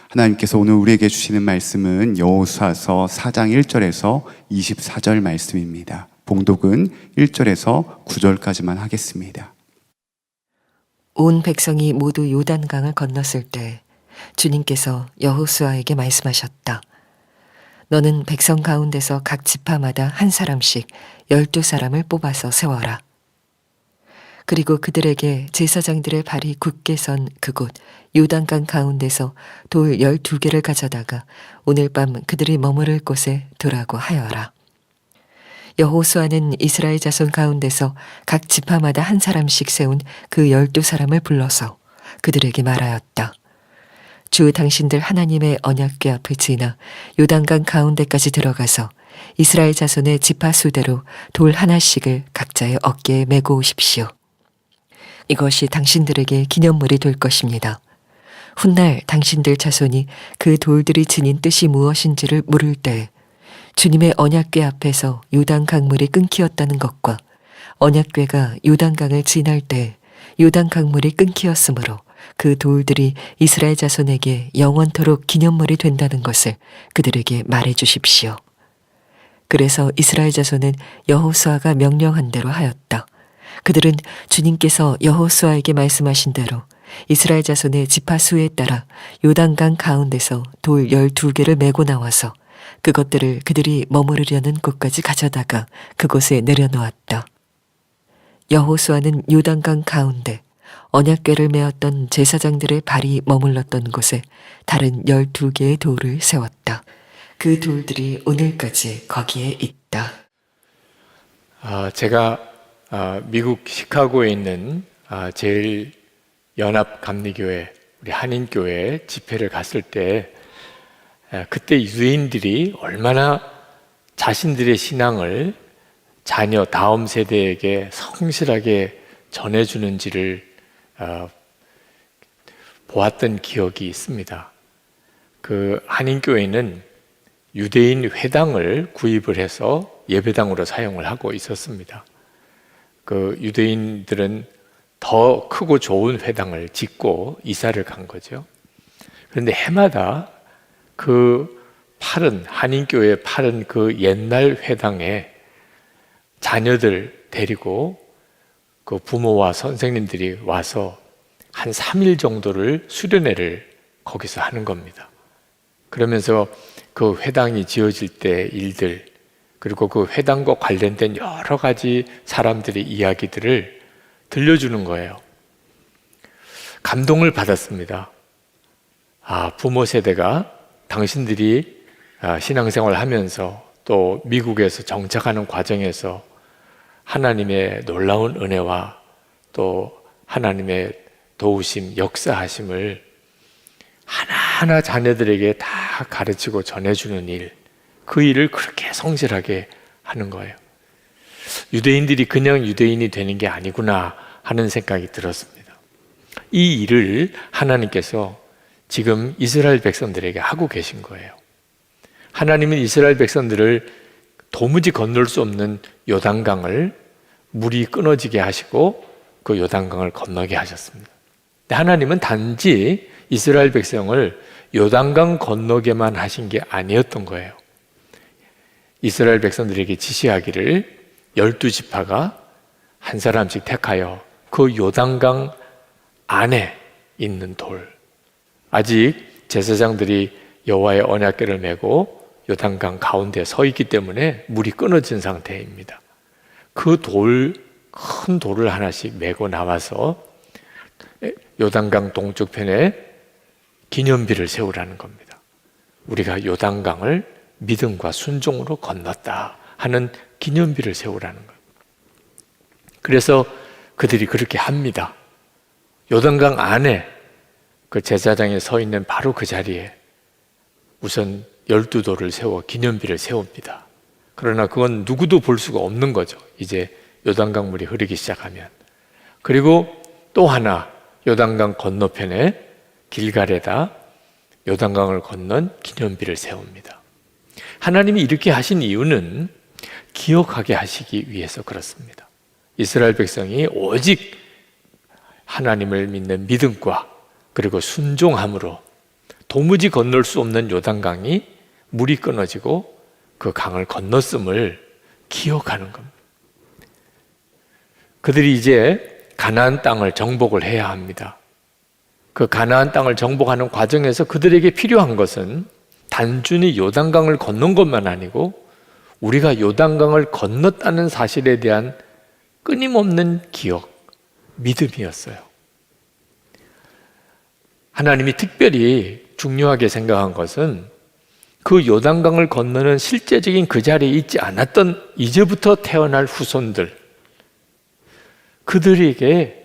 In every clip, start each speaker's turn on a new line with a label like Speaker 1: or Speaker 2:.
Speaker 1: 하나님께서 오늘 우리에게 주시는 말씀은 여호수아서 4장 1절에서 24절 말씀입니다. 봉독은 1절에서 9절까지만 하겠습니다.
Speaker 2: 온 백성이 모두 요단강을 건넜을 때 주님께서 여호수아에게 말씀하셨다. 너는 백성 가운데서 각 지파마다 한 사람씩 12사람을 뽑아서 세워라. 그리고 그들에게 제사장들의 발이 굳게 선 그곳 요단강 가운데서 돌 12개를 가져다가 오늘 밤 그들이 머무를 곳에 두라고 하여라. 여호수아는 이스라엘 자손 가운데서 각 지파마다 한 사람씩 세운 그 12사람을 불러서 그들에게 말하였다. 주 당신들 하나님의 언약궤 앞을 지나 요단강 가운데까지 들어가서 이스라엘 자손의 지파 수대로 돌 하나씩을 각자의 어깨에 메고 오십시오. 이것이 당신들에게 기념물이 될 것입니다. 훗날 당신들 자손이 그 돌들이 지닌 뜻이 무엇인지를 물을 때 주님의 언약궤 앞에서 요단 강물이 끊기었다는 것과 언약궤가 요단강을 지날 때 요단 강물이 끊기었으므로 그 돌들이 이스라엘 자손에게 영원토록 기념물이 된다는 것을 그들에게 말해 주십시오. 그래서 이스라엘 자손은 여호수아가 명령한 대로 하였다. 그들은 주님께서 여호수아에게 말씀하신 대로 이스라엘 자손의 지파 수에 따라 요단강 가운데서 돌 12개를 메고 나와서 그것들을 그들이 머무르려는 곳까지 가져다가 그곳에 내려놓았다. 여호수아는 요단강 가운데 언약궤를 메었던 제사장들의 발이 머물렀던 곳에 다른 12개의 돌을 세웠다. 그 돌들이 오늘까지 거기에 있다.
Speaker 3: 제가 미국 시카고에 있는 제일 연합 감리교회 우리 한인교회 집회를 갔을 때 그때 유대인들이 얼마나 자신들의 신앙을 자녀 다음 세대에게 성실하게 전해주는지를 보았던 기억이 있습니다. 그 한인교회는 유대인 회당을 구입을 해서 예배당으로 사용을 하고 있었습니다. 그 유대인들은 더 크고 좋은 회당을 짓고 이사를 간 거죠. 그런데 해마다 그 한인교회 파른 그 옛날 회당에 자녀들 데리고 그 부모와 선생님들이 와서 한 3일 정도를 수련회를 거기서 하는 겁니다. 그러면서 그 회당이 지어질 때 일들, 그리고 그 회당과 관련된 여러 가지 사람들의 이야기들을 들려주는 거예요. 감동을 받았습니다. 부모 세대가 당신들이 신앙생활을 하면서 또 미국에서 정착하는 과정에서 하나님의 놀라운 은혜와 또 하나님의 도우심, 역사하심을 하나하나 자녀들에게 다 가르치고 전해주는 일, 그 일을 그렇게 성실하게 하는 거예요. 유대인들이 그냥 유대인이 되는 게 아니구나 하는 생각이 들었습니다. 이 일을 하나님께서 지금 이스라엘 백성들에게 하고 계신 거예요. 하나님은 이스라엘 백성들을 도무지 건널 수 없는 요단강을 물이 끊어지게 하시고 그 요단강을 건너게 하셨습니다. 하나님은 단지 이스라엘 백성을 요단강 건너게만 하신 게 아니었던 거예요. 이스라엘 백성들에게 지시하기를 12지파가 한 사람씩 택하여 그 요단강 안에 있는 돌, 아직 제사장들이 여호와의 언약궤를 메고 요단강 가운데 서 있기 때문에 물이 끊어진 상태입니다. 그 큰 돌을 하나씩 메고 나와서 요단강 동쪽편에 기념비를 세우라는 겁니다. 우리가 요단강을 믿음과 순종으로 건넜다 하는 기념비를 세우라는 거예요. 그래서 그들이 그렇게 합니다. 요단강 안에 그 제사장이 서 있는 바로 그 자리에 우선 12돌을 세워 기념비를 세웁니다. 그러나 그건 누구도 볼 수가 없는 거죠. 이제 요단강 물이 흐르기 시작하면. 그리고 또 하나 요단강 건너편에 길갈에다 요단강을 건넌 기념비를 세웁니다. 하나님이 이렇게 하신 이유는 기억하게 하시기 위해서 그렇습니다. 이스라엘 백성이 오직 하나님을 믿는 믿음과 그리고 순종함으로 도무지 건널 수 없는 요단강이 물이 끊어지고 그 강을 건넜음을 기억하는 겁니다. 그들이 이제 가나안 땅을 정복을 해야 합니다. 그 가나안 땅을 정복하는 과정에서 그들에게 필요한 것은 단순히 요단강을 건넌 것만 아니고 우리가 요단강을 건넜다는 사실에 대한 끊임없는 기억, 믿음이었어요. 하나님이 특별히 중요하게 생각한 것은 그 요단강을 건너는 실제적인 그 자리에 있지 않았던 이제부터 태어날 후손들, 그들에게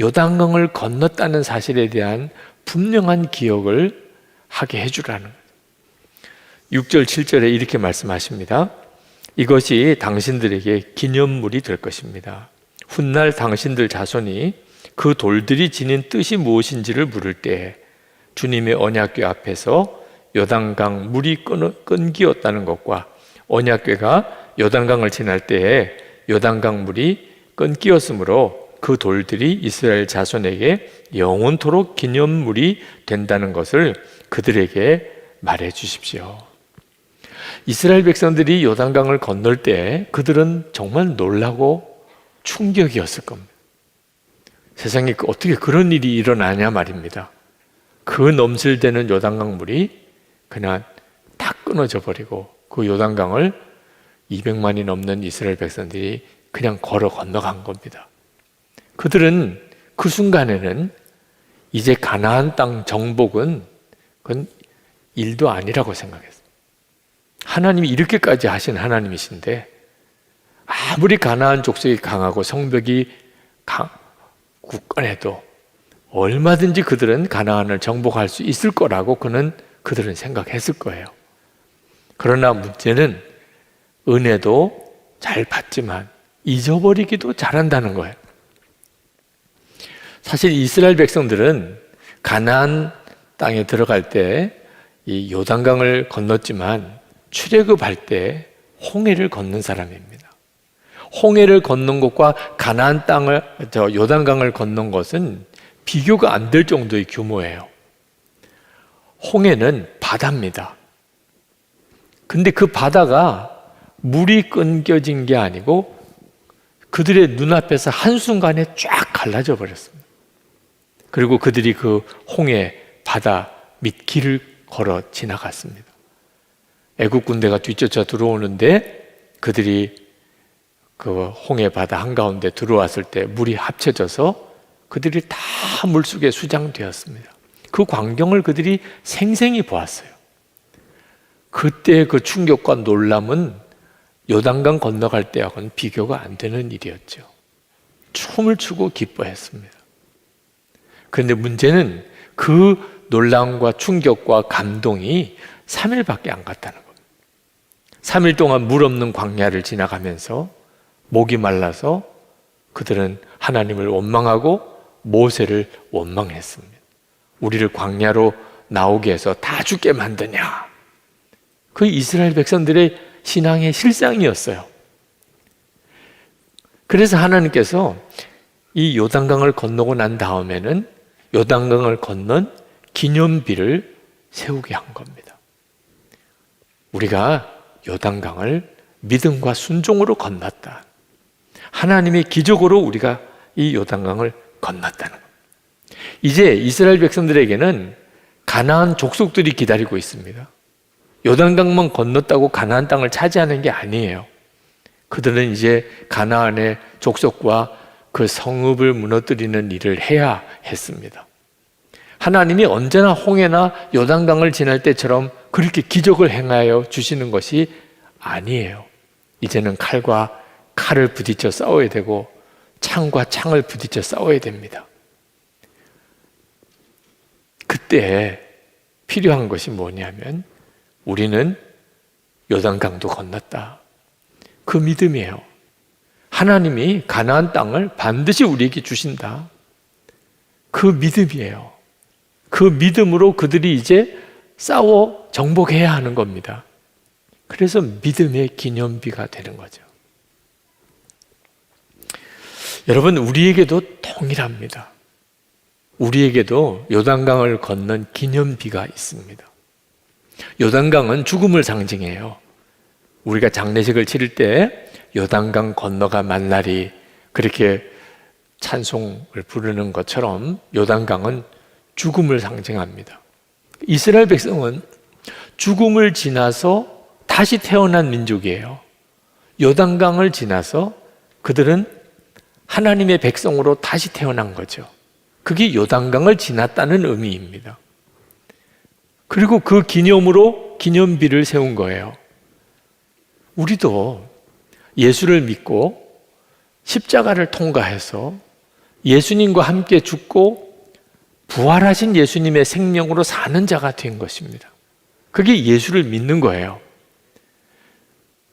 Speaker 3: 요단강을 건넜다는 사실에 대한 분명한 기억을 하게 해주라는 거예요. 6절, 7절에 이렇게 말씀하십니다. 이것이 당신들에게 기념물이 될 것입니다. 훗날 당신들 자손이 그 돌들이 지닌 뜻이 무엇인지를 물을 때 주님의 언약궤 앞에서 요단강 물이 끊기었다는 것과 언약궤가 요단강을 지날 때에 요단강 물이 끊기었으므로 그 돌들이 이스라엘 자손에게 영원토록 기념물이 된다는 것을 그들에게 말해 주십시오. 이스라엘 백성들이 요단강을 건널 때 그들은 정말 놀라고 충격이었을 겁니다. 세상에 어떻게 그런 일이 일어나냐 말입니다. 그 넘실대는 요단강 물이 그냥 다 끊어져 버리고 그 요단강을 200만이 넘는 이스라엘 백성들이 그냥 걸어 건너간 겁니다. 그들은 그 순간에는 이제 가나안 땅 정복은 그건 일도 아니라고 생각했어요. 하나님이 이렇게까지 하신 하나님이신데 아무리 가나안 족속이 강하고 성벽이 굳건해도 얼마든지 그들은 가나안을 정복할 수 있을 거라고 그들은 생각했을 거예요. 그러나 문제는 은혜도 잘 받지만 잊어버리기도 잘한다는 거예요. 사실 이스라엘 백성들은 가나안 땅에 들어갈 때 이 요단강을 건넜지만 출애굽할 때 홍해를 건넌 사람입니다. 홍해를 건넌 것과 가나안 땅을 요단강을 건넌 것은 비교가 안 될 정도의 규모예요. 홍해는 바다입니다. 근데 그 바다가 물이 끊겨진 게 아니고 그들의 눈앞에서 한순간에 쫙 갈라져 버렸습니다. 그리고 그들이 그 홍해 바다 밑 길을 걸어 지나갔습니다. 애국 군대가 뒤쫓아 들어오는데 그들이 그 홍해 바다 한가운데 들어왔을 때 물이 합쳐져서 그들이 다 물속에 수장되었습니다. 그 광경을 그들이 생생히 보았어요. 그때 그 충격과 놀람은 요단강 건너갈 때하고는 비교가 안 되는 일이었죠. 춤을 추고 기뻐했습니다. 그런데 문제는 그 놀람과 충격과 감동이 3일밖에 안 갔다는 겁니다. 3일 동안 물 없는 광야를 지나가면서 목이 말라서 그들은 하나님을 원망하고 모세를 원망했습니다. 우리를 광야로 나오게 해서 다 죽게 만드냐. 그 이스라엘 백성들의 신앙의 실상이었어요. 그래서 하나님께서 이 요단강을 건너고 난 다음에는 요단강을 건넌 기념비를 세우게 한 겁니다. 우리가 요단강을 믿음과 순종으로 건넜다. 하나님의 기적으로 우리가 이 요단강을 건넜다는 겁니다. 이제 이스라엘 백성들에게는 가나안 족속들이 기다리고 있습니다. 요단강만 건넜다고 가나안 땅을 차지하는 게 아니에요. 그들은 이제 가나안의 족속과 그 성읍을 무너뜨리는 일을 해야 했습니다. 하나님이 언제나 홍해나 요단강을 지날 때처럼 그렇게 기적을 행하여 주시는 것이 아니에요. 이제는 칼과 칼을 부딪혀 싸워야 되고 창과 창을 부딪혀 싸워야 됩니다. 그때 필요한 것이 뭐냐면 우리는 요단강도 건넜다. 그 믿음이에요. 하나님이 가나안 땅을 반드시 우리에게 주신다. 그 믿음이에요. 그 믿음으로 그들이 이제 싸워 정복해야 하는 겁니다. 그래서 믿음의 기념비가 되는 거죠. 여러분, 우리에게도 동일합니다. 우리에게도 요단강을 건넌 기념비가 있습니다. 요단강은 죽음을 상징해요. 우리가 장례식을 치를 때 요단강 건너가 만나리 그렇게 찬송을 부르는 것처럼 요단강은 죽음을 상징합니다. 이스라엘 백성은 죽음을 지나서 다시 태어난 민족이에요. 요단강을 지나서 그들은 하나님의 백성으로 다시 태어난 거죠. 그게 요단강을 지났다는 의미입니다. 그리고 그 기념으로 기념비를 세운 거예요. 우리도 예수를 믿고 십자가를 통과해서 예수님과 함께 죽고 부활하신 예수님의 생명으로 사는 자가 된 것입니다. 그게 예수를 믿는 거예요.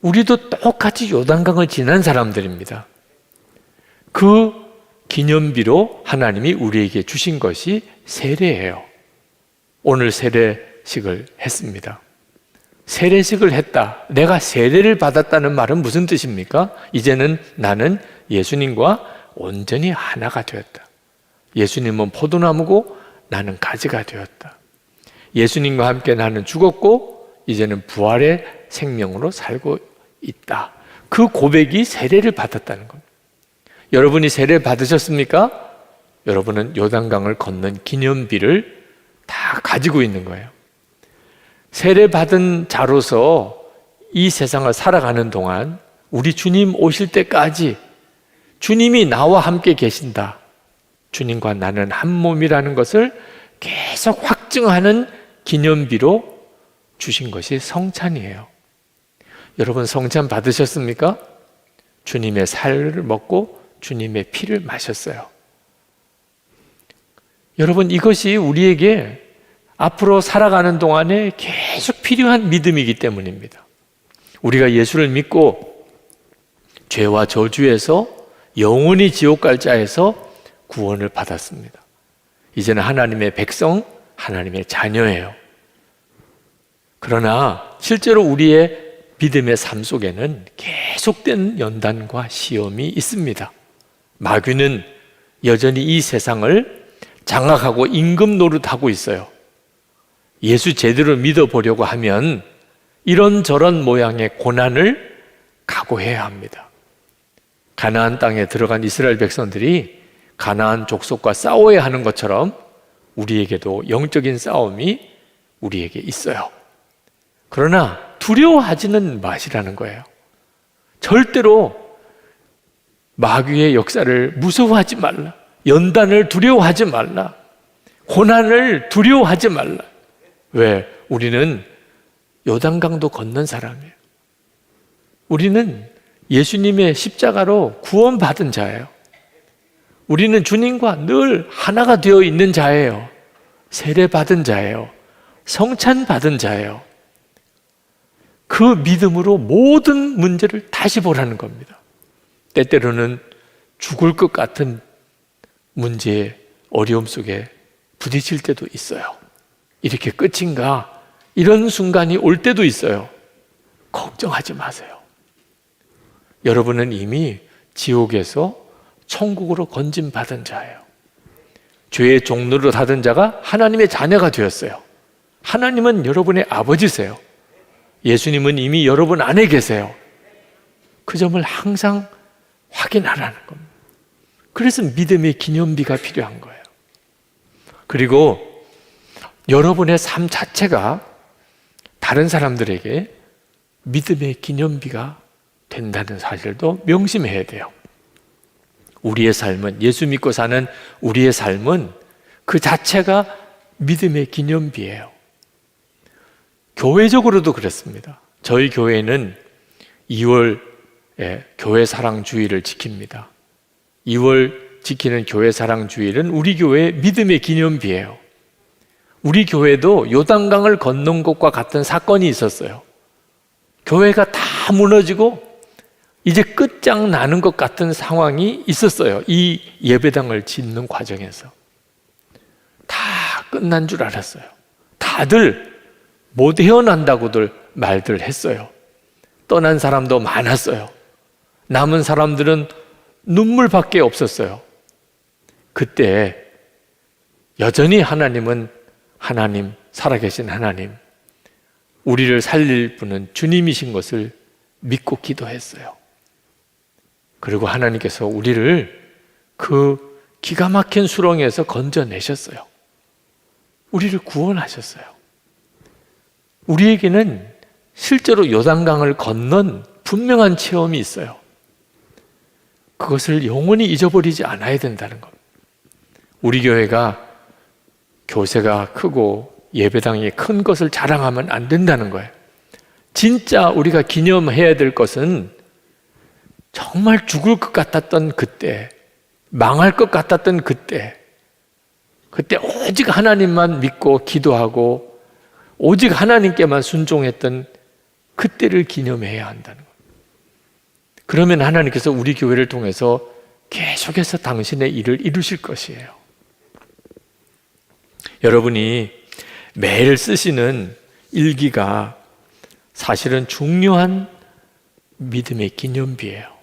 Speaker 3: 우리도 똑같이 요단강을 지난 사람들입니다. 그 기념비로 하나님이 우리에게 주신 것이 세례예요. 오늘 세례식을 했습니다. 세례식을 했다. 내가 세례를 받았다는 말은 무슨 뜻입니까? 이제는 나는 예수님과 온전히 하나가 되었다. 예수님은 포도나무고 나는 가지가 되었다. 예수님과 함께 나는 죽었고 이제는 부활의 생명으로 살고 있다. 그 고백이 세례를 받았다는 겁니다. 여러분이 세례 받으셨습니까? 여러분은 요단강을 건넌 기념비를 다 가지고 있는 거예요. 세례 받은 자로서 이 세상을 살아가는 동안 우리 주님 오실 때까지 주님이 나와 함께 계신다. 주님과 나는 한 몸이라는 것을 계속 확증하는 기념비로 주신 것이 성찬이에요. 여러분 성찬 받으셨습니까? 주님의 살을 먹고 주님의 피를 마셨어요. 여러분 이것이 우리에게 앞으로 살아가는 동안에 계속 필요한 믿음이기 때문입니다. 우리가 예수를 믿고 죄와 저주에서 영원히 지옥 갈 자에서 구원을 받았습니다. 이제는 하나님의 백성, 하나님의 자녀예요. 그러나 실제로 우리의 믿음의 삶 속에는 계속된 연단과 시험이 있습니다. 마귀는 여전히 이 세상을 장악하고 임금 노릇하고 있어요. 예수 제대로 믿어보려고 하면 이런저런 모양의 고난을 각오해야 합니다. 가나안 땅에 들어간 이스라엘 백성들이 가나안 족속과 싸워야 하는 것처럼 우리에게도 영적인 싸움이 우리에게 있어요. 그러나 두려워하지는 마시라는 거예요. 절대로 마귀의 역사를 무서워하지 말라. 연단을 두려워하지 말라. 고난을 두려워하지 말라. 왜? 우리는 요단강도 건넌 사람이에요. 우리는 예수님의 십자가로 구원받은 자예요. 우리는 주님과 늘 하나가 되어 있는 자예요. 세례받은 자예요. 성찬받은 자예요. 그 믿음으로 모든 문제를 다시 보라는 겁니다. 때때로는 죽을 것 같은 문제의 어려움 속에 부딪힐 때도 있어요. 이렇게 끝인가? 이런 순간이 올 때도 있어요. 걱정하지 마세요. 여러분은 이미 지옥에서 천국으로 건진받은 자예요. 죄의 종로로 닫은 자가 하나님의 자녀가 되었어요. 하나님은 여러분의 아버지세요. 예수님은 이미 여러분 안에 계세요. 그 점을 항상 확인하라는 겁니다. 그래서 믿음의 기념비가 필요한 거예요. 그리고 여러분의 삶 자체가 다른 사람들에게 믿음의 기념비가 된다는 사실도 명심해야 돼요. 우리의 삶은, 예수 믿고 사는 우리의 삶은 그 자체가 믿음의 기념비예요. 교회적으로도 그렇습니다. 저희 교회는 2월에 교회 사랑 주일을 지킵니다. 2월 지키는 교회 사랑 주일은 우리 교회의 믿음의 기념비예요. 우리 교회도 요단강을 건넌 것과 같은 사건이 있었어요. 교회가 다 무너지고 이제 끝장나는 것 같은 상황이 있었어요. 이 예배당을 짓는 과정에서. 다 끝난 줄 알았어요. 다들 못 헤어난다고들 말들 했어요. 떠난 사람도 많았어요. 남은 사람들은 눈물밖에 없었어요. 그때 여전히 하나님은 하나님, 살아계신 하나님, 우리를 살릴 분은 주님이신 것을 믿고 기도했어요. 그리고 하나님께서 우리를 그 기가 막힌 수렁에서 건져내셨어요. 우리를 구원하셨어요. 우리에게는 실제로 요단강을 건넌 분명한 체험이 있어요. 그것을 영원히 잊어버리지 않아야 된다는 것. 우리 교회가 교세가 크고 예배당이 큰 것을 자랑하면 안 된다는 거예요. 진짜 우리가 기념해야 될 것은 정말 죽을 것 같았던 그때, 망할 것 같았던 그때 오직 하나님만 믿고 기도하고 오직 하나님께만 순종했던 그때를 기념해야 한다는 거예요. 그러면 하나님께서 우리 교회를 통해서 계속해서 당신의 일을 이루실 것이에요. 여러분이 매일 쓰시는 일기가 사실은 중요한 믿음의 기념비예요.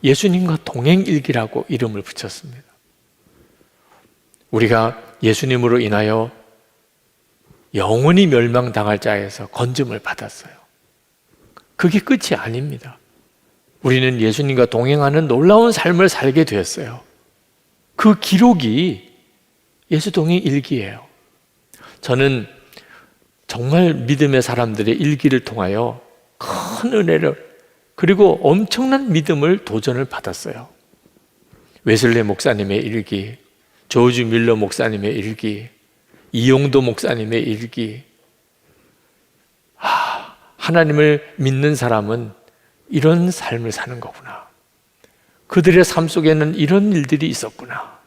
Speaker 3: 예수님과 동행일기라고 이름을 붙였습니다. 우리가 예수님으로 인하여 영원히 멸망당할 자에서 건짐을 받았어요. 그게 끝이 아닙니다. 우리는 예수님과 동행하는 놀라운 삶을 살게 되었어요. 그 기록이 예수 동행 일기예요. 저는 정말 믿음의 사람들의 일기를 통하여 큰 은혜를 그리고 엄청난 믿음을 도전을 받았어요. 웨슬리 목사님의 일기, 조지 밀러 목사님의 일기, 이용도 목사님의 일기. 하나님을 믿는 사람은 이런 삶을 사는 거구나. 그들의 삶 속에는 이런 일들이 있었구나.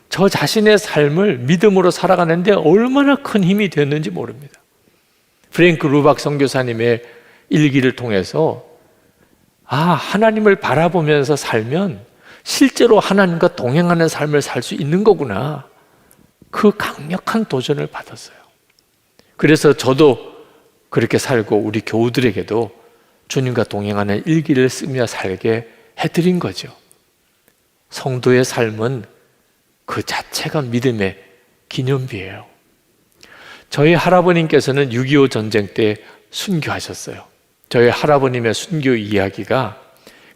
Speaker 3: 저 자신의 삶을 믿음으로 살아가는데 얼마나 큰 힘이 되었는지 모릅니다. 프랭크 루박 선교사님의 일기를 통해서 하나님을 바라보면서 살면 실제로 하나님과 동행하는 삶을 살 수 있는 거구나. 그 강력한 도전을 받았어요. 그래서 저도 그렇게 살고 우리 교우들에게도 주님과 동행하는 일기를 쓰며 살게 해드린 거죠. 성도의 삶은 그 자체가 믿음의 기념비예요. 저희 할아버님께서는 6.25 전쟁 때 순교하셨어요. 저희 할아버님의 순교 이야기가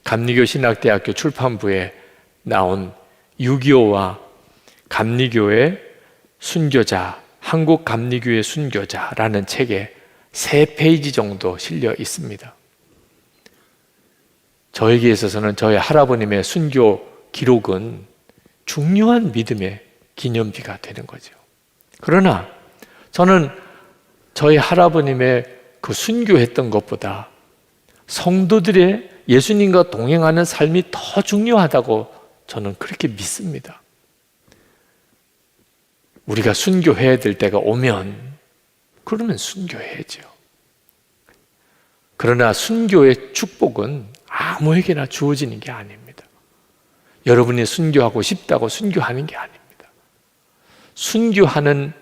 Speaker 3: 감리교 신학대학교 출판부에 나온 6.25와 감리교의 순교자, 한국 감리교의 순교자라는 책에 3페이지 정도 실려 있습니다. 저에게 있어서는 저희 할아버님의 순교 기록은 중요한 믿음의 기념비가 되는 거죠. 그러나 저는 저희 할아버님의 그 순교했던 것보다 성도들의 예수님과 동행하는 삶이 더 중요하다고 저는 그렇게 믿습니다. 우리가 순교해야 될 때가 오면 그러면 순교해야죠. 그러나 순교의 축복은 아무에게나 주어지는 게 아닙니다. 여러분이 순교하고 싶다고 순교하는 게 아닙니다. 순교하는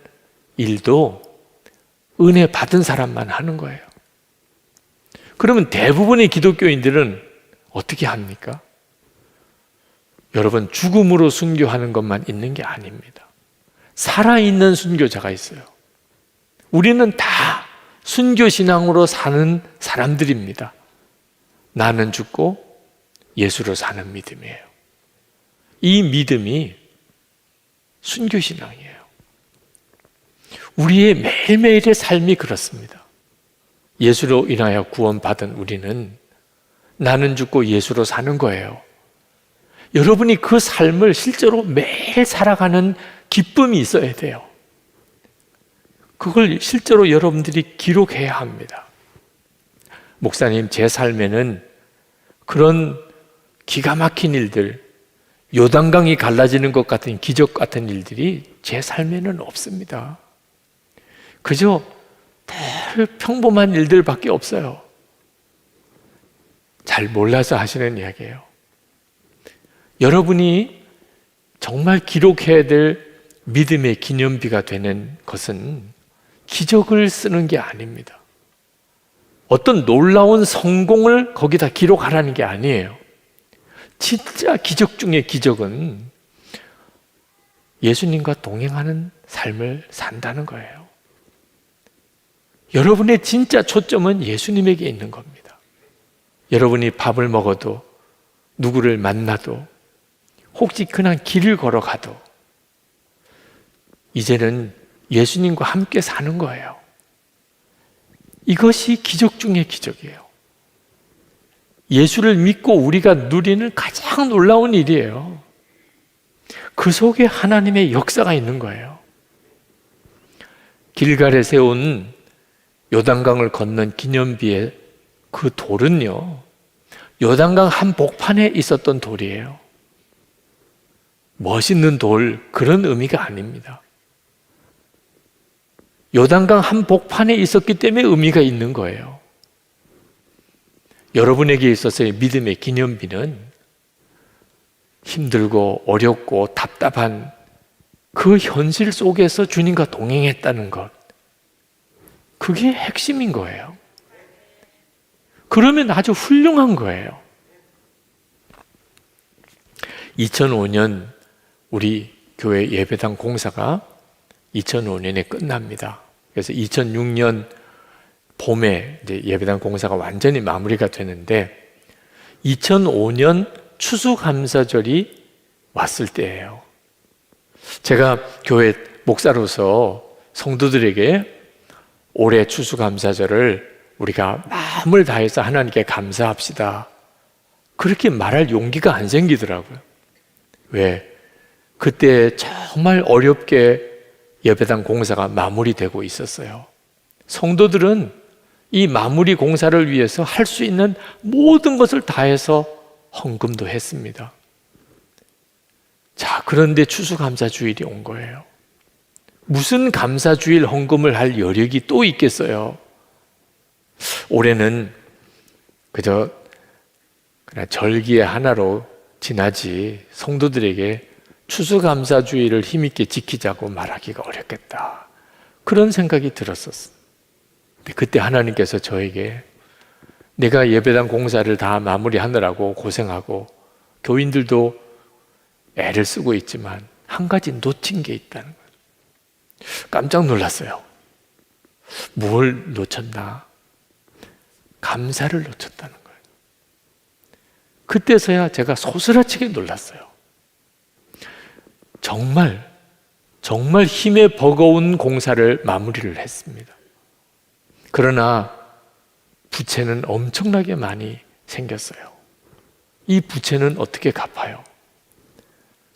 Speaker 3: 일도 은혜 받은 사람만 하는 거예요. 그러면 대부분의 기독교인들은 어떻게 합니까? 여러분, 죽음으로 순교하는 것만 있는 게 아닙니다. 살아있는 순교자가 있어요. 우리는 다 순교신앙으로 사는 사람들입니다. 나는 죽고 예수로 사는 믿음이에요. 이 믿음이 순교신앙이에요. 우리의 매일매일의 삶이 그렇습니다. 예수로 인하여 구원받은 우리는 나는 죽고 예수로 사는 거예요. 여러분이 그 삶을 실제로 매일 살아가는 기쁨이 있어야 돼요. 그걸 실제로 여러분들이 기록해야 합니다. 목사님, 제 삶에는 그런 기가 막힌 일들, 요단강이 갈라지는 것 같은 기적 같은 일들이 제 삶에는 없습니다. 그저 늘 평범한 일들밖에 없어요. 잘 몰라서 하시는 이야기예요. 여러분이 정말 기록해야 될 믿음의 기념비가 되는 것은 기적을 쓰는 게 아닙니다. 어떤 놀라운 성공을 거기다 기록하라는 게 아니에요. 진짜 기적 중의 기적은 예수님과 동행하는 삶을 산다는 거예요. 여러분의 진짜 초점은 예수님에게 있는 겁니다. 여러분이 밥을 먹어도, 누구를 만나도, 혹시 그냥 길을 걸어가도 이제는 예수님과 함께 사는 거예요. 이것이 기적 중의 기적이에요. 예수를 믿고 우리가 누리는 가장 놀라운 일이에요. 그 속에 하나님의 역사가 있는 거예요. 길갈에 세운 요단강을 건넌 기념비의 그 돌은요, 요단강 한복판에 있었던 돌이에요. 멋있는 돌, 그런 의미가 아닙니다. 요단강 한복판에 있었기 때문에 의미가 있는 거예요. 여러분에게 있어서의 믿음의 기념비는 힘들고 어렵고 답답한 그 현실 속에서 주님과 동행했다는 것, 그게 핵심인 거예요. 그러면 아주 훌륭한 거예요. 2005년 우리 교회 예배당 공사가 2005년에 끝납니다. 그래서 2006년 봄에 이제 예배당 공사가 완전히 마무리가 되는데 2005년 추수감사절이 왔을 때예요. 제가 교회 목사로서 성도들에게 올해 추수감사절을 우리가 마음을 다해서 하나님께 감사합시다, 그렇게 말할 용기가 안 생기더라고요. 왜? 그때 정말 어렵게 예배당 공사가 마무리되고 있었어요. 성도들은 이 마무리 공사를 위해서 할 수 있는 모든 것을 다해서 헌금도 했습니다. 자, 그런데 추수감사주일이 온 거예요. 무슨 감사주일 헌금을 할 여력이 또 있겠어요? 올해는 그저 그냥 절기의 하나로 지나지 성도들에게 추수감사주일을 힘있게 지키자고 말하기가 어렵겠다, 그런 생각이 들었었어요. 그때 하나님께서 저에게 내가 예배당 공사를 다 마무리하느라고 고생하고 교인들도 애를 쓰고 있지만 한 가지 놓친 게 있다는 거예요. 깜짝 놀랐어요. 뭘 놓쳤나? 감사를 놓쳤다는 거예요. 그때서야 제가 소스라치게 놀랐어요. 정말 힘에 버거운 공사를 마무리를 했습니다. 그러나 부채는 엄청나게 많이 생겼어요. 이 부채는 어떻게 갚아요?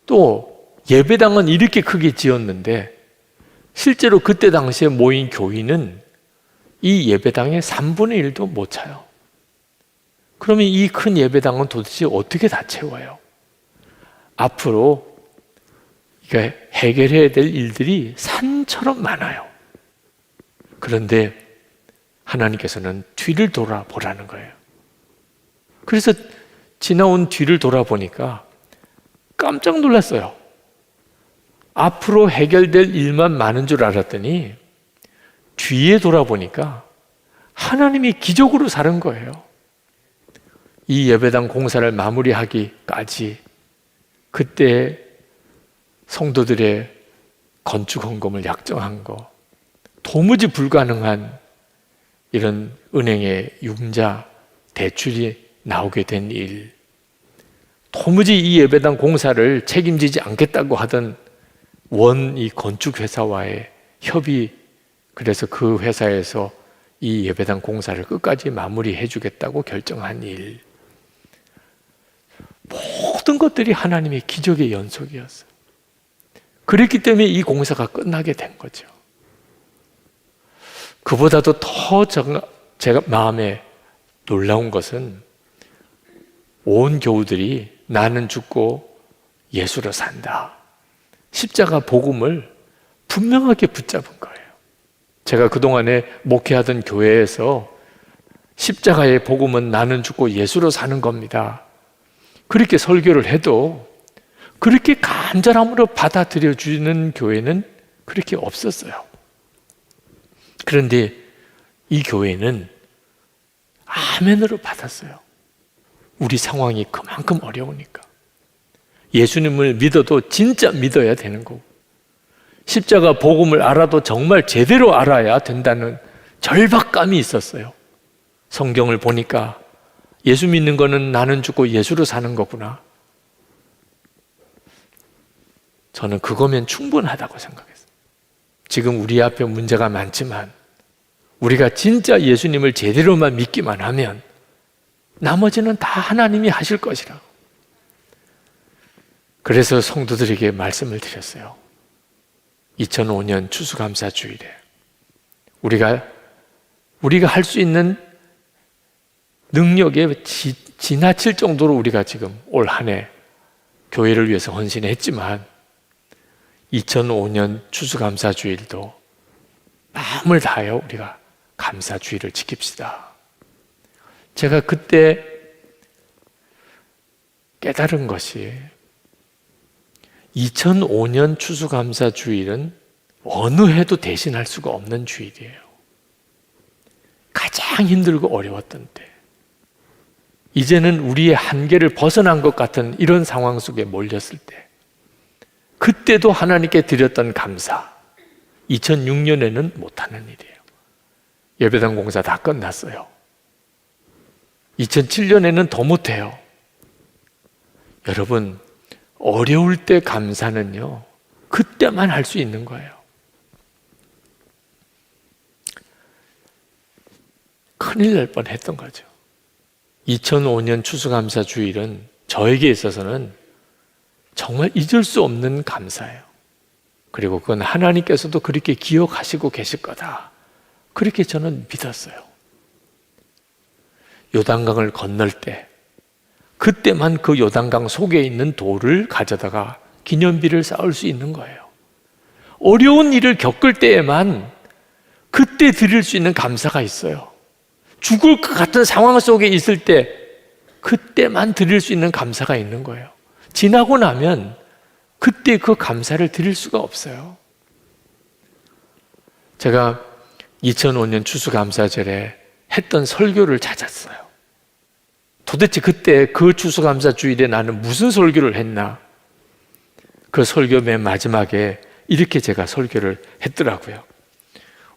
Speaker 3: 또 예배당은 이렇게 크게 지었는데 실제로 그때 당시에 모인 교인은 이 예배당의 3분의 1도 못 차요. 그러면 이 큰 예배당은 도대체 어떻게 다 채워요? 앞으로 해결해야 될 일들이 산처럼 많아요. 그런데 하나님께서는 뒤를 돌아보라는 거예요. 그래서 지나온 뒤를 돌아보니까 깜짝 놀랐어요. 앞으로 해결될 일만 많은 줄 알았더니 뒤에 돌아보니까 하나님이 기적으로 사는 거예요. 이 예배당 공사를 마무리하기까지 그때 성도들의 건축 헌금을 약정한 거, 도무지 불가능한 이런 은행의 융자 대출이 나오게 된 일, 도무지 이 예배당 공사를 책임지지 않겠다고 하던 이 건축회사와의 협의, 그래서 그 회사에서 이 예배당 공사를 끝까지 마무리해 주겠다고 결정한 일, 모든 것들이 하나님의 기적의 연속이었어요. 그랬기 때문에 이 공사가 끝나게 된 거죠. 그보다도 더 제가 마음에 놀라운 것은 온 교우들이 나는 죽고 예수로 산다, 십자가 복음을 분명하게 붙잡은 거예요. 제가 그동안에 목회하던 교회에서 십자가의 복음은 나는 죽고 예수로 사는 겁니다, 그렇게 설교를 해도 그렇게 간절함으로 받아들여 주는 교회는 그렇게 없었어요. 그런데 이 교회는 아멘으로 받았어요. 우리 상황이 그만큼 어려우니까. 예수님을 믿어도 진짜 믿어야 되는 거고, 십자가 복음을 알아도 정말 제대로 알아야 된다는 절박감이 있었어요. 성경을 보니까 예수 믿는 거는 나는 죽고 예수로 사는 거구나. 저는 그거면 충분하다고 생각했어요. 지금 우리 앞에 문제가 많지만 우리가 진짜 예수님을 제대로만 믿기만 하면 나머지는 다 하나님이 하실 것이라고. 그래서 성도들에게 말씀을 드렸어요. 2005년 추수감사주일에 우리가 할 수 있는 능력에 지나칠 정도로 우리가 지금 올 한 해 교회를 위해서 헌신했지만 2005년 추수감사주일도 마음을 다하여 우리가 감사주일을 지킵시다. 제가 그때 깨달은 것이 2005년 추수감사주일은 어느 해도 대신할 수가 없는 주일이에요. 가장 힘들고 어려웠던 때, 이제는 우리의 한계를 벗어난 것 같은 이런 상황 속에 몰렸을 때, 그때도 하나님께 드렸던 감사, 2006년에는 못하는 일이에요. 예배당 공사 다 끝났어요. 2007년에는 더 못해요. 여러분, 어려울 때 감사는요, 그때만 할 수 있는 거예요. 큰일 날 뻔했던 거죠. 2005년 추수감사 주일은 저에게 있어서는 정말 잊을 수 없는 감사예요. 그리고 그건 하나님께서도 그렇게 기억하시고 계실 거다. 그렇게 저는 믿었어요. 요단강을 건널 때 그때만 그 요단강 속에 있는 돌을 가져다가 기념비를 쌓을 수 있는 거예요. 어려운 일을 겪을 때에만 그때 드릴 수 있는 감사가 있어요. 죽을 것 같은 상황 속에 있을 때 그때만 드릴 수 있는 감사가 있는 거예요. 지나고 나면 그때 그 감사를 드릴 수가 없어요. 제가 2005년 추수감사절에 했던 설교를 찾았어요. 도대체 그때 그 추수감사 주일에 나는 무슨 설교를 했나? 그 설교 맨 마지막에 이렇게 제가 설교를 했더라고요.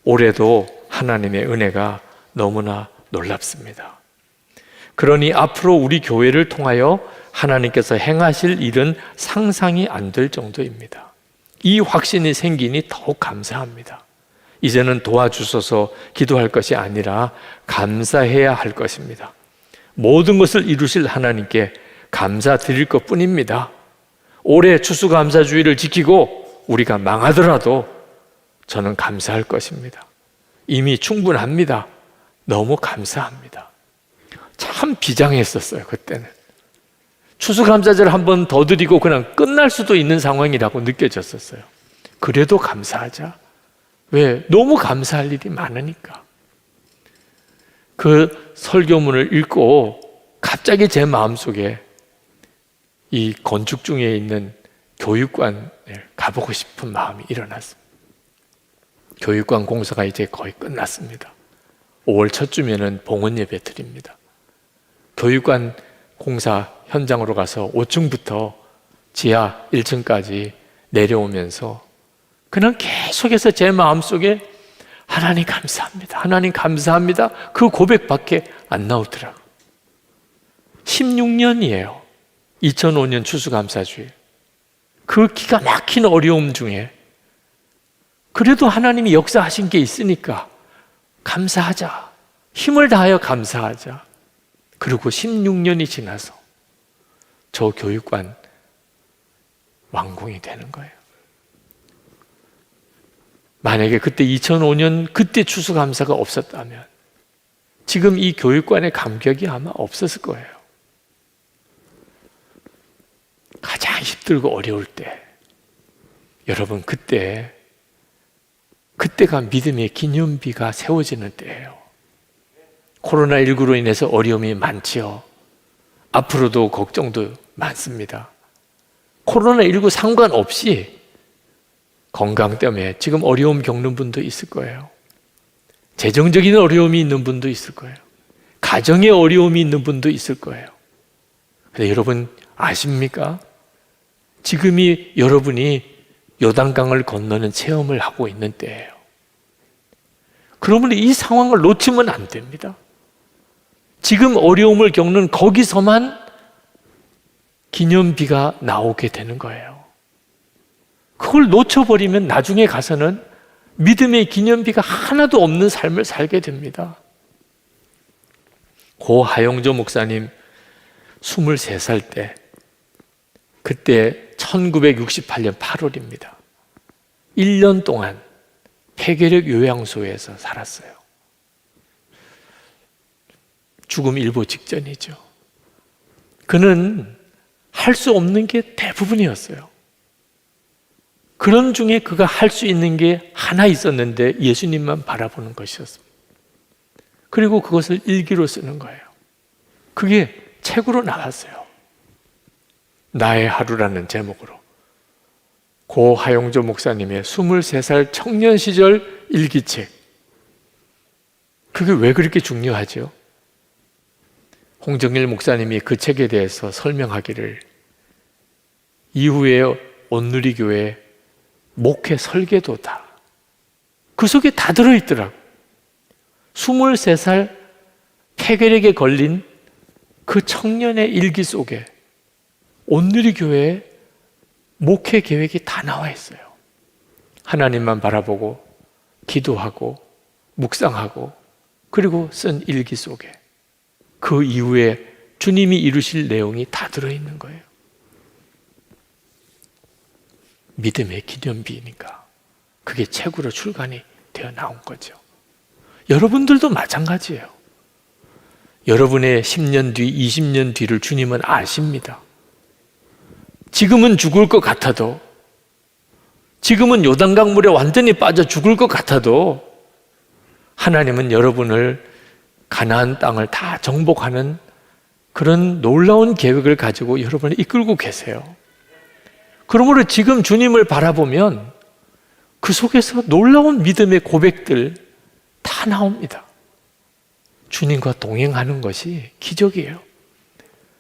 Speaker 3: 올해도 하나님의 은혜가 너무나 놀랍습니다. 그러니 앞으로 우리 교회를 통하여 하나님께서 행하실 일은 상상이 안 될 정도입니다. 이 확신이 생기니 더욱 감사합니다. 이제는 도와주셔서 기도할 것이 아니라 감사해야 할 것입니다. 모든 것을 이루실 하나님께 감사드릴 것뿐입니다. 올해 추수감사주의를 지키고 우리가 망하더라도 저는 감사할 것입니다. 이미 충분합니다. 너무 감사합니다. 참 비장했었어요, 그때는. 추수감사절 한 번 더 드리고 그냥 끝날 수도 있는 상황이라고 느껴졌었어요. 그래도 감사하자. 왜? 너무 감사할 일이 많으니까. 그 설교문을 읽고 갑자기 제 마음속에 이 건축 중에 있는 교육관에 가보고 싶은 마음이 일어났습니다. 교육관 공사가 이제 거의 끝났습니다. 5월 초쯤에는 봉헌 예배 드립니다. 교육관 공사 현장으로 가서 5층부터 지하 1층까지 내려오면서 그냥 계속해서 제 마음속에 하나님 감사합니다. 하나님 감사합니다. 그 고백밖에 안 나오더라고요. 16년이에요. 2005년 추수감사주일. 그 기가 막힌 어려움 중에 그래도 하나님이 역사하신 게 있으니까 감사하자. 힘을 다하여 감사하자. 그리고 16년이 지나서 저 교육관 완공이 되는 거예요. 만약에 그때 2005년 그때 추수감사가 없었다면 지금 이 교육관의 감격이 아마 없었을 거예요. 가장 힘들고 어려울 때 여러분 그때가 믿음의 기념비가 세워지는 때예요. 코로나19로 인해서 어려움이 많지요. 앞으로도 걱정도 많습니다. 코로나19 상관없이 건강 때문에 지금 어려움 겪는 분도 있을 거예요. 재정적인 어려움이 있는 분도 있을 거예요. 가정의 어려움이 있는 분도 있을 거예요. 근데 여러분 아십니까? 지금이 여러분이 요단강을 건너는 체험을 하고 있는 때예요. 그러므로 이 상황을 놓치면 안 됩니다. 지금 어려움을 겪는 거기서만 기념비가 나오게 되는 거예요. 그걸 놓쳐버리면 나중에 가서는 믿음의 기념비가 하나도 없는 삶을 살게 됩니다. 고 하용조 목사님 23살 때, 그때 1968년 8월입니다. 1년 동안 폐결핵 요양소에서 살았어요. 죽음 일보 직전이죠. 그는 할 수 없는 게 대부분이었어요. 그런 중에 그가 할 수 있는 게 하나 있었는데 예수님만 바라보는 것이었습니다. 그리고 그것을 일기로 쓰는 거예요. 그게 책으로 나왔어요. 나의 하루라는 제목으로. 고 하용조 목사님의 23살 청년 시절 일기책. 그게 왜 그렇게 중요하죠? 홍정일 목사님이 그 책에 대해서 설명하기를, 이후에 온누리교회 목회 설계도다, 그 속에 다 들어있더라고요. 23살 폐결핵에 걸린 그 청년의 일기 속에 온누리교회의 목회 계획이 다 나와 있어요. 하나님만 바라보고 기도하고 묵상하고 그리고 쓴 일기 속에 그 이후에 주님이 이루실 내용이 다 들어있는 거예요. 믿음의 기념비니까 그게 책으로 출간이 되어 나온 거죠. 여러분들도 마찬가지예요. 여러분의 10년 뒤, 20년 뒤를 주님은 아십니다. 지금은 죽을 것 같아도, 지금은 요단강 물에 완전히 빠져 죽을 것 같아도 하나님은 여러분을 가나안 땅을 다 정복하는 그런 놀라운 계획을 가지고 여러분을 이끌고 계세요. 그러므로 지금 주님을 바라보면 그 속에서 놀라운 믿음의 고백들 다 나옵니다. 주님과 동행하는 것이 기적이에요.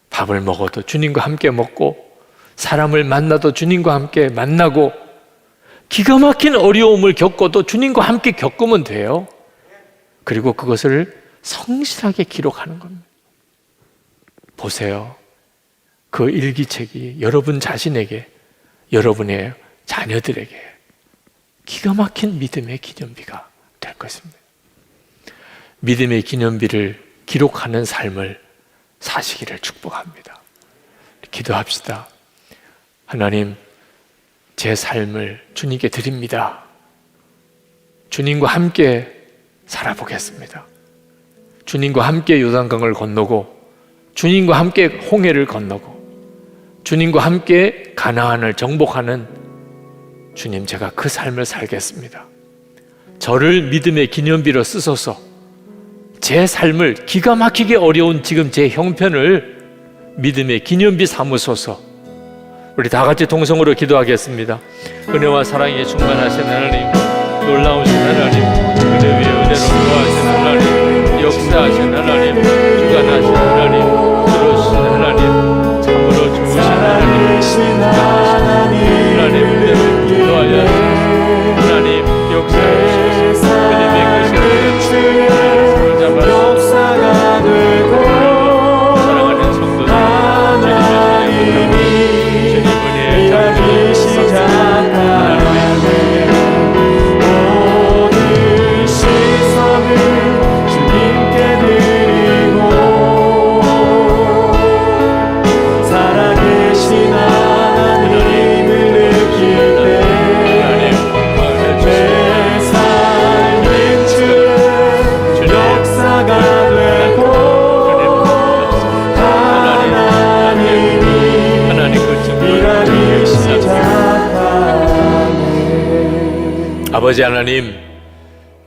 Speaker 3: 밥을 먹어도 주님과 함께 먹고, 사람을 만나도 주님과 함께 만나고, 기가 막힌 어려움을 겪어도 주님과 함께 겪으면 돼요. 그리고 그것을 성실하게 기록하는 겁니다. 보세요. 그 일기책이 여러분 자신에게, 여러분의 자녀들에게 기가 막힌 믿음의 기념비가 될 것입니다. 믿음의 기념비를 기록하는 삶을 사시기를 축복합니다. 기도합시다. 하나님, 제 삶을 주님께 드립니다. 주님과 함께 살아보겠습니다. 주님과 함께 요단강을 건너고, 주님과 함께 홍해를 건너고, 주님과 함께 가나안을 정복하는 주님, 제가 그 삶을 살겠습니다. 저를 믿음의 기념비로 쓰소서. 제 삶을, 기가 막히게 어려운 지금 제 형편을 믿음의 기념비 삼으소서. 우리 다 같이 동성으로 기도하겠습니다. 은혜와 사랑에 충만하신 하나님, 놀라우신 하나님, 은혜 위에 은혜로 도와하신 하나님, 역사하신 하나님, 주관하신 하나님, 들어주신 하나님, 참으로 좋으신 하나님, 하나님 은혜로 기도하여 하나님 역사하시옵소서. 하나님의 끝에 손을 잡아 역사가 되고, 사랑하는 성도들, 주님 은혜의 잠시 시작하는 모든 시선을 주님께 드리고, 살아계신 하나님을 느낄 때 내 삶은 주의 역사가 되고, 하나님이 일하기 시작하네. 아버지 하나님,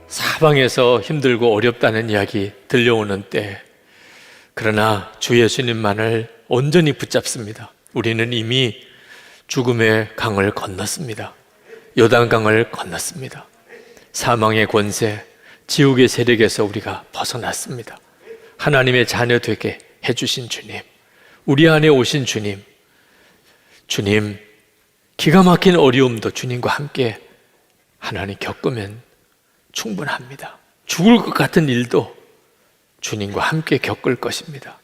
Speaker 3: 사방에서 힘들고 어렵다는 이야기 들려오는 때, 그러나 주 예수님만을 온전히 붙잡습니다. 우리는 이미 죽음의 강을 건넜습니다. 요단강을 건넜습니다. 사망의 권세, 지옥의 세력에서 우리가 벗어났습니다. 하나님의 자녀 되게 해주신 주님, 우리 안에 오신 주님, 주님 기가 막힌 어려움도 주님과 함께 하나님 겪으면 충분합니다. 죽을 것 같은 일도 주님과 함께 겪을 것입니다.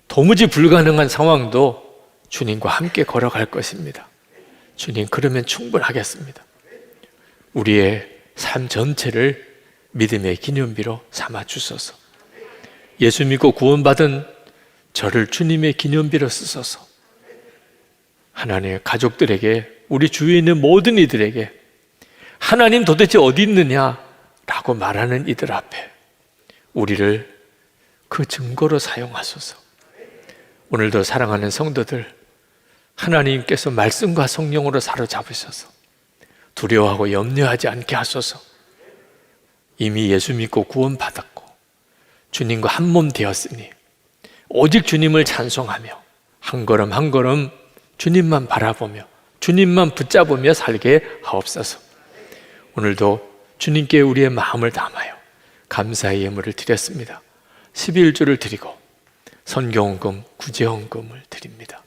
Speaker 3: 도무지 불가능한 상황도 주님과 함께 걸어갈 것입니다. 주님, 그러면 충분하겠습니다. 우리의 삶 전체를 믿음의 기념비로 삼아 주소서. 예수 믿고 구원받은 저를 주님의 기념비로 쓰소서. 하나님의 가족들에게, 우리 주위에 있는 모든 이들에게 하나님 도대체 어디 있느냐라고 말하는 이들 앞에 우리를 그 증거로 사용하소서. 오늘도 사랑하는 성도들, 하나님께서 말씀과 성령으로 사로잡으셔서 두려워하고 염려하지 않게 하소서. 이미 예수 믿고 구원받았고 주님과 한 몸 되었으니 오직 주님을 찬송하며 한 걸음 한 걸음 주님만 바라보며 주님만 붙잡으며 살게 하옵소서. 오늘도 주님께 우리의 마음을 담아요 감사의 예물을 드렸습니다. 11주를 드리고 선교헌금, 구제헌금을 드립니다.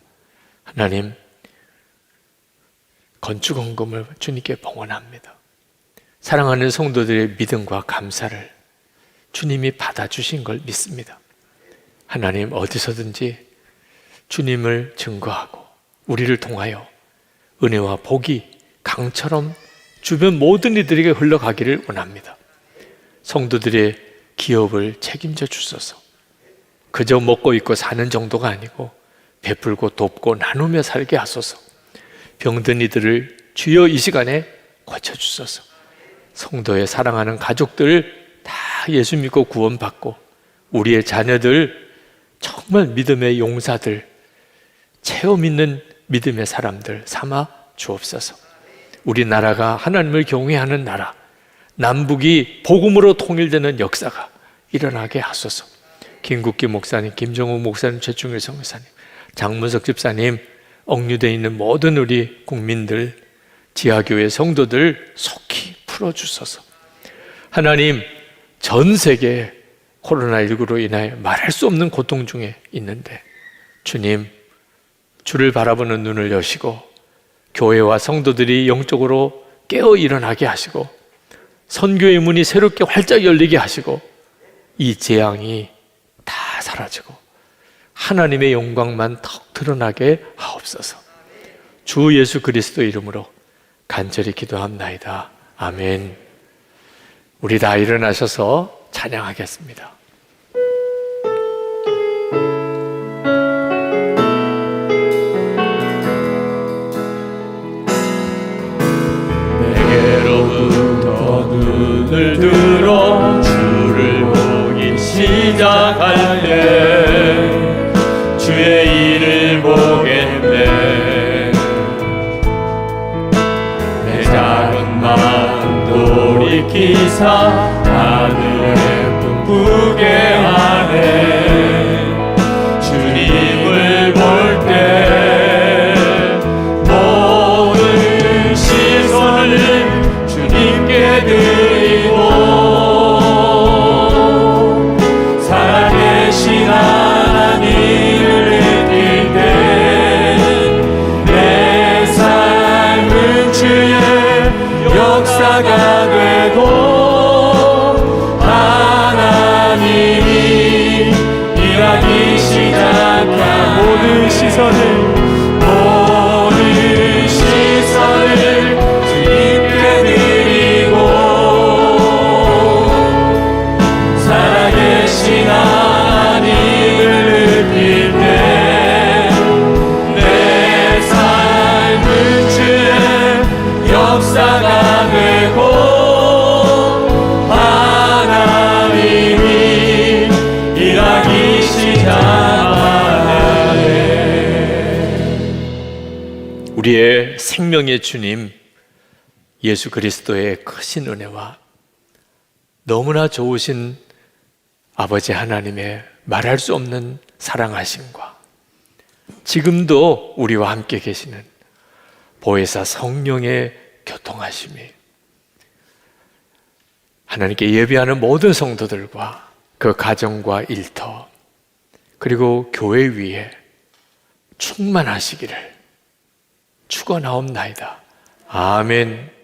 Speaker 3: 하나님, 건축헌금을 주님께 봉헌합니다. 사랑하는 성도들의 믿음과 감사를 주님이 받아주신 걸 믿습니다. 하나님, 어디서든지 주님을 증거하고 우리를 통하여 은혜와 복이 강처럼 주변 모든 이들에게 흘러가기를 원합니다. 성도들의 기업을 책임져 주소서. 그저 먹고 입고 사는 정도가 아니고 베풀고 돕고 나누며 살게 하소서. 병든 이들을 주여 이 시간에 고쳐주소서. 성도의 사랑하는 가족들 다 예수 믿고 구원받고 우리의 자녀들 정말 믿음의 용사들, 체험 있는 믿음의 사람들 삼아 주옵소서. 우리나라가 하나님을 경외하는 나라, 남북이 복음으로 통일되는 역사가 일어나게 하소서. 김국기 목사님, 김정우 목사님, 최충일 성교사님, 장문석 집사님, 억류되어 있는 모든 우리 국민들, 지하교회 성도들 속히 풀어주소서. 하나님, 전 세계 코로나19로 인하여 말할 수 없는 고통 중에 있는데 주님, 주를 바라보는 눈을 여시고 교회와 성도들이 영적으로 깨어 일어나게 하시고 선교의 문이 새롭게 활짝 열리게 하시고 이 재앙이 다 사라지고 하나님의 영광만 더 드러나게 하옵소서. 주 예수 그리스도 이름으로 간절히 기도합나이다. 아멘. 우리 다 일어나셔서 찬양하겠습니다.
Speaker 4: 내게로부터 눈을 들어 주를 보기 시작할 때 주의 일을 보겠네. 내 작은 마음 돌이키사 하늘에 꿈꾸게 하네. 주님을 볼 때 모든 시선을 주님께 드리고 살아계신 하나님을 느낄 때 내 삶은 주의 역사가 되고 하나님이 일하기 시작한 모든 시선을 주님께 드리고 살아계신 하나님을 느낄 때 내 삶은 주의 역사가 되고 하나님이 일하기 시작하네.
Speaker 3: 우리의 생명의 주님 예수 그리스도의 크신 은혜와 너무나 좋으신 아버지 하나님의 말할 수 없는 사랑하심과 지금도 우리와 함께 계시는 보혜사 성령의 교통하심이 하나님께 예배하는 모든 성도들과 그 가정과 일터 그리고 교회 위에 충만하시기를 죽어나옵나이다. 아멘.